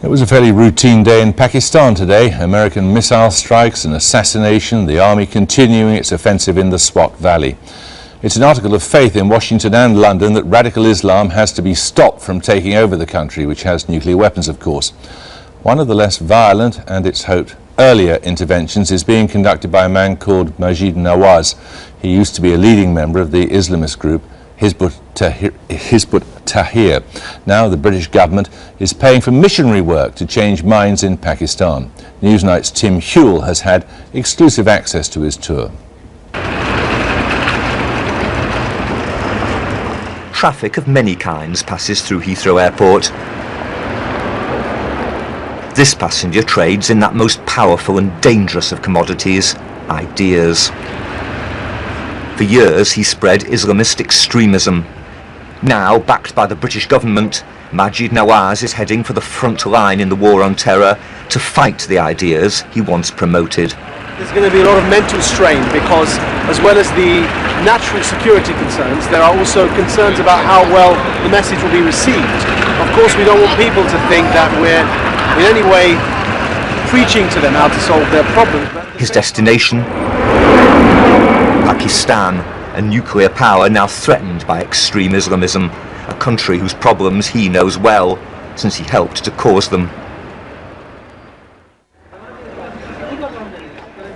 It was a fairly routine day in Pakistan today. American missile strikes and assassination, the army continuing its offensive in the Swat Valley. It's an article of faith in Washington and London that radical Islam has to be stopped from taking over the country, which has nuclear weapons, of course. One of the less violent and, it's hoped, earlier interventions is being conducted by a man called Maajid Nawaz. He used to be a leading member of the Islamist group Hizb ut-Tahrir. Now the British government is paying for missionary work to change minds in Pakistan. Newsnight's Tim Hewell has had exclusive access to his tour. Traffic of many kinds passes through Heathrow Airport. This passenger trades in that most powerful and dangerous of commodities, ideas. For years he spread Islamist extremism. Now, backed by the British government, Maajid Nawaz is heading for the front line in the war on terror to fight the ideas he once promoted. There's going to be a lot of mental strain because, as well as the natural security concerns, there are also concerns about how well the message will be received. Of course, we don't want people to think that we're in any way preaching to them how to solve their problems. His destination? Pakistan, a nuclear power now threatened by extreme Islamism, a country whose problems he knows well, since he helped to cause them.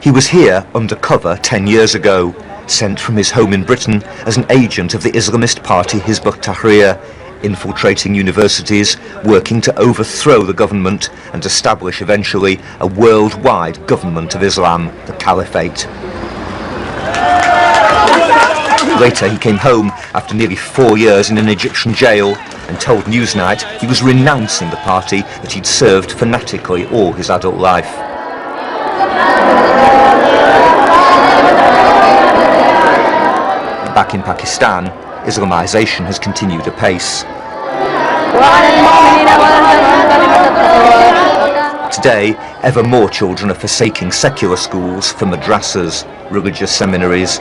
He was here undercover 10 years ago, sent from his home in Britain as an agent of the Islamist party Hizb ut-Tahrir, infiltrating universities, working to overthrow the government and establish eventually a worldwide government of Islam, the Caliphate. Later he came home after nearly 4 years in an Egyptian jail and told Newsnight he was renouncing the party that he'd served fanatically all his adult life. Back in Pakistan, Islamization has continued apace. Today, ever more children are forsaking secular schools for madrasas, religious seminaries.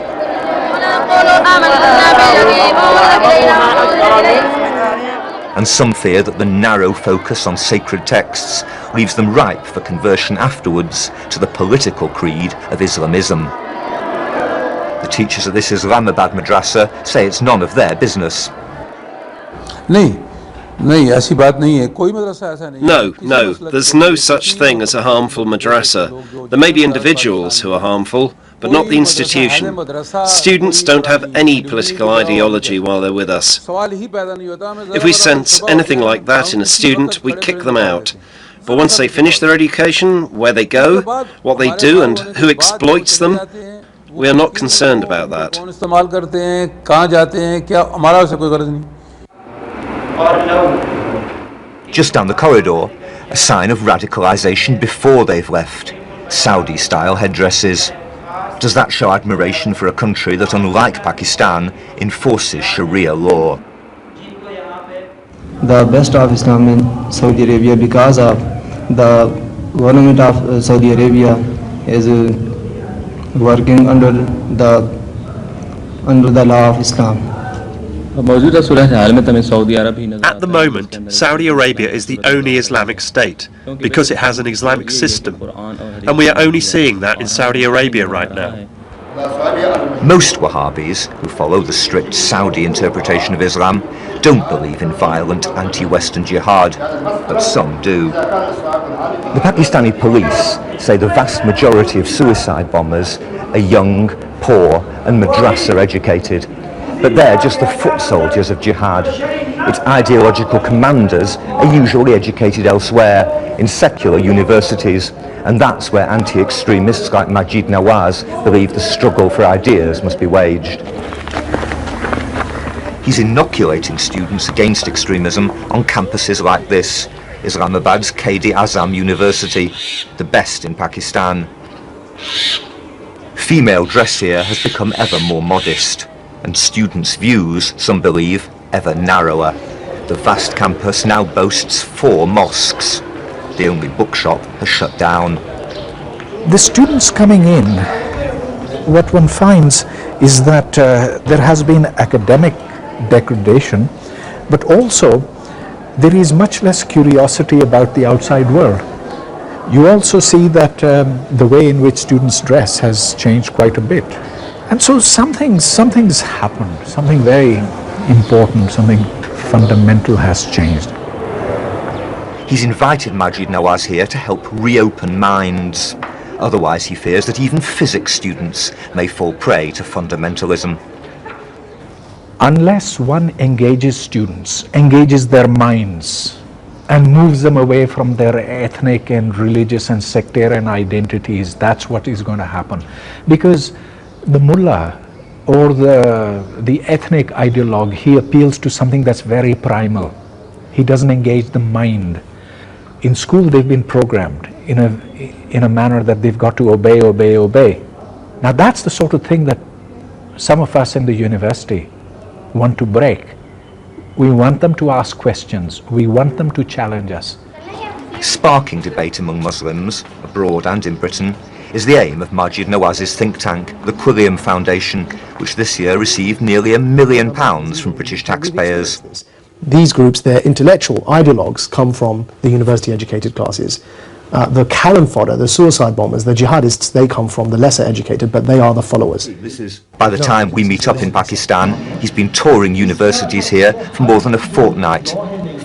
And some fear that the narrow focus on sacred texts leaves them ripe for conversion afterwards to the political creed of Islamism. The teachers at this Islamabad madrasa say it's none of their business. No, there's no such thing as a harmful madrasa. There may be individuals who are harmful, but not the institution. Students don't have any political ideology while they're with us. If we sense anything like that in a student, we kick them out. But once they finish their education, where they go, what they do and who exploits them, we are not concerned about that. Just down the corridor, a sign of radicalization before they've left. Saudi-style headdresses. Does that show admiration for a country that, unlike Pakistan, enforces sharia law? The best of Islam in Saudi Arabia because of the government of Saudi Arabia is working under the law of Islam. At the moment, Saudi Arabia is the only Islamic state because it has an Islamic system, and we are only seeing that in Saudi Arabia right now. Most Wahhabis, who follow the strict Saudi interpretation of Islam, don't believe in violent anti-Western jihad, but some do. The Pakistani police say the vast majority of suicide bombers are young, poor and madrasa educated. But they're just the foot soldiers of jihad. Its ideological commanders are usually educated elsewhere, in secular universities, and that's where anti-extremists like Maajid Nawaz believe the struggle for ideas must be waged. He's inoculating students against extremism on campuses like this, Islamabad's Quaid-e-Azam University, the best in Pakistan. Female dress here has become ever more modest, and students' views, some believe, ever narrower. The vast campus now boasts 4 mosques. The only bookshop has shut down. The students coming in, what one finds is that there has been academic degradation, but also there is much less curiosity about the outside world. You also see that the way in which students dress has changed quite a bit. And so something's happened, something very important, something fundamental has changed. He's invited Maajid Nawaz here to help reopen minds. Otherwise, he fears that even physics students may fall prey to fundamentalism. Unless one engages students, engages their minds, and moves them away from their ethnic and religious and sectarian identities, that's what is going to happen. Because the mullah or the ethnic ideologue, he appeals to something that's very primal. He doesn't engage the mind. In school, they've been programmed in a manner that they've got to obey, obey, obey. Now that's the sort of thing that some of us in the university want to break. We want them to ask questions. We want them to challenge us. Sparking debate among Muslims, abroad and in Britain, is the aim of Maajid Nawaz's think tank, the Quilliam Foundation, which this year received nearly £1 million from British taxpayers. These groups, their intellectual ideologues, come from the university-educated classes. The cannon fodder, the suicide bombers, the jihadists, they come from the lesser educated, but they are the followers. By the time we meet up in Pakistan, he's been touring universities here for more than a fortnight,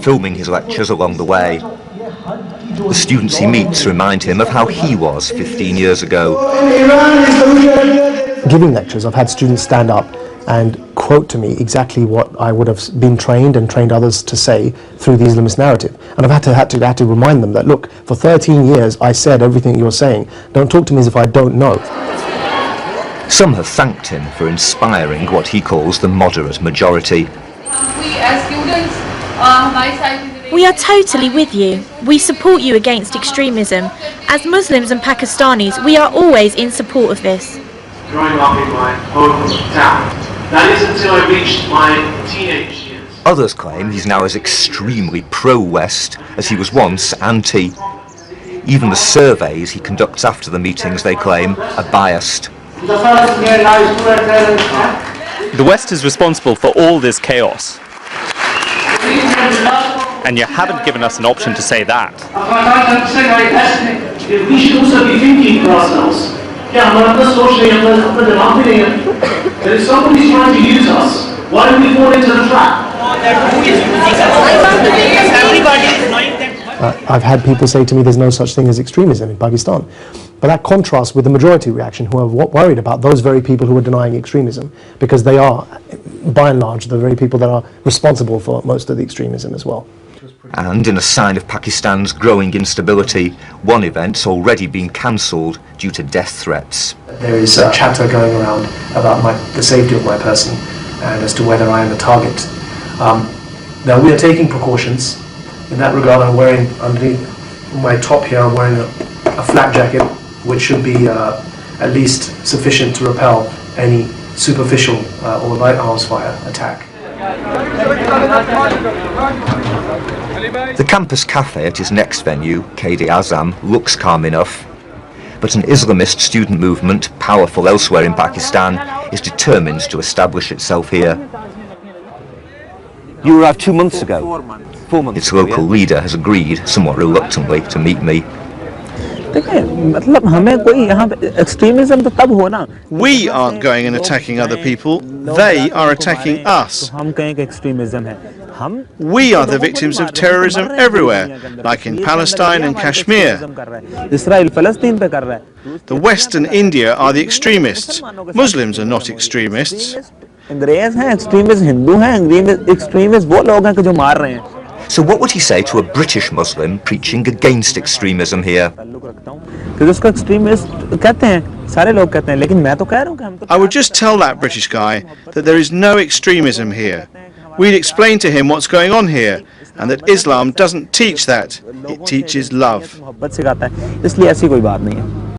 filming his lectures along the way. The students he meets remind him of how he was 15 years ago. Giving lectures, I've had students stand up and quote to me exactly what I would have been trained and trained others to say through the Islamist narrative. And I've had to remind them that, look, for 13 years I said everything you're saying. Don't talk to me as if I don't know. Some have thanked him for inspiring what he calls the moderate majority. We are totally with you. We support you against extremism. As Muslims and Pakistanis, we are always in support of this. Growing up in my hometown, that is until I reached my teenage years. Others claim he's now as extremely pro-West as he was once anti. Even the surveys he conducts after the meetings, they claim, are biased. The West is responsible for all this chaos. And you haven't given us an option to say that. We should also be thinking for ourselves. If somebody's trying to use us, why do we fall into the trap? I've had people say to me there's no such thing as extremism in Pakistan. But that contrasts with the majority reaction, who are worried about those very people who are denying extremism, because they are, by and large, the very people that are responsible for most of the extremism as well. And in a sign of Pakistan's growing instability, one event's already been cancelled due to death threats. There is chatter going around about the safety of my person and as to whether I am a target. Now we are taking precautions. In that regard, I'm wearing, underneath my top here, I'm wearing a flak jacket, which should be at least sufficient to repel any superficial or light arms fire attack. The campus cafe at his next venue, Quaid-e-Azam, looks calm enough. But an Islamist student movement, powerful elsewhere in Pakistan, is determined to establish itself here. You arrived 2 months ago. 4 months. Its local leader has agreed, somewhat reluctantly, to meet me. We aren't going and attacking other people, they are attacking us. We are the victims of terrorism everywhere, like in Palestine and Kashmir. The West and India are the extremists. Muslims are not extremists. So what would he say to a British Muslim preaching against extremism here? I would just tell that British guy that there is no extremism here. We'd explain to him what's going on here, and that Islam doesn't teach that, it teaches love.